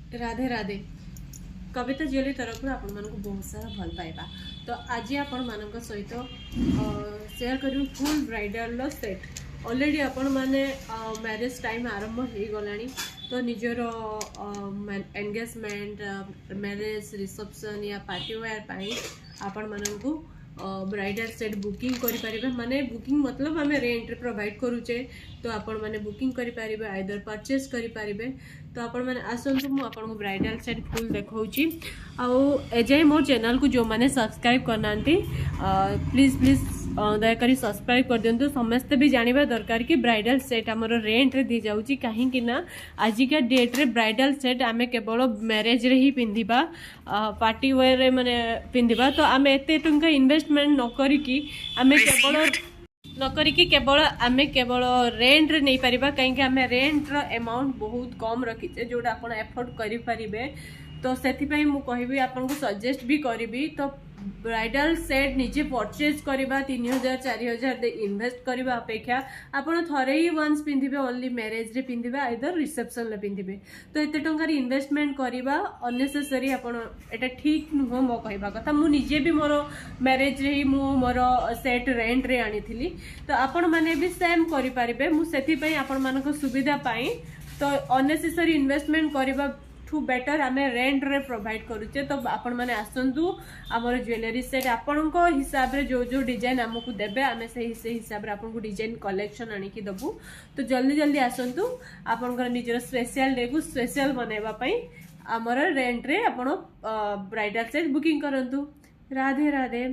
राधे राधे कविता jewellery तरफ आपण मानक बहुत सारा भल पाइबा। तो आज आपण मानक सहित शेयर करूँ फुल ब्राइडल सेट। ऑलरेडी आपण माने मैरिज टाइम आरंभ हो गलानी। तो निजर एंगेजमेंट मैरिज रिसेप्शन या पार्टी वेयर पाई आपण मानक ब्राइडल सेट बुकिंग करि परिबे। माने बुकिंग मतलब आम रेंट प्रोवाइड करूचे। तो आपण माने बुकिंग करि परिबे आइदर परचेस करि परिबे। तो आपण माने आसंतु मु आपण को ब्राइडल सेट फुल देखौची। आउ एजाय मोर चैनल को जो माने सब्सक्राइब करनांती प्लीज प्लीज दयाकरी सब्सक्राइब कर दिंतु। समस्ते भी जानवा दरकार कि ब्राइडल सेट आमर रेंट रे दी जाउची। कहीं ना आजिका डेट रे ब्राइडल सेट आमे केवल मैरेज रे ही पिंधिबा पार्टी वेयर रे माने पिंधिबा। तो आमे एते टंका इन्वेस्टमेंट न करिकी आमे केवल रेंट रे नहीं पारिबा। कहीं आमे रेंट रो अमाउंट बहुत कम रखीचे जोटा आपण एफोर्ड करि परिबे। तो सेथिपई मु कहबी आपन को सजेस्ट भी करिबी। तो ब्राइडल सेट निजे परचेज करवा 3000 4000 दे इन्वेस्ट करवा अपेक्षा आपण थरे ही वंस पिंधिबे ओनली मैरेज रे पिंधिबे आइदर रिसेप्शन रे पिंधिबे। तो एते टंकार इन्वेस्टमेंट करवा अननेसेसरी आपण एटा ठीक नुह मो कहबा कथा। मु निजे भी मोर मैरेज रे ही मु मोर सेट रेंट रे आनी थिली। तो आपण माने भी सेम करि परिबे। मु सेथि पई आपण मानको सुविधा पाई तो अननेसेसरी इन्वेस्टमेंट करवा ठू बेटर आम रेंट रे प्रोवाइड करुचे। तो आपण माने आसंतु आमर ज्वेलरी सेट आपण को हिसाब रे जो जो डिजाइन आमको देबे आमे से हिसाब रे आपण को डिजाइन कलेक्शन आनी की दबु। तो जल्दी जल्दी आसंतु आपण को निजर स्पेशल डे को स्पेशल बनेबा पई आमर रेंट रे आपण ब्राइडल सेट बुकिंग करंतु। राधे राधे।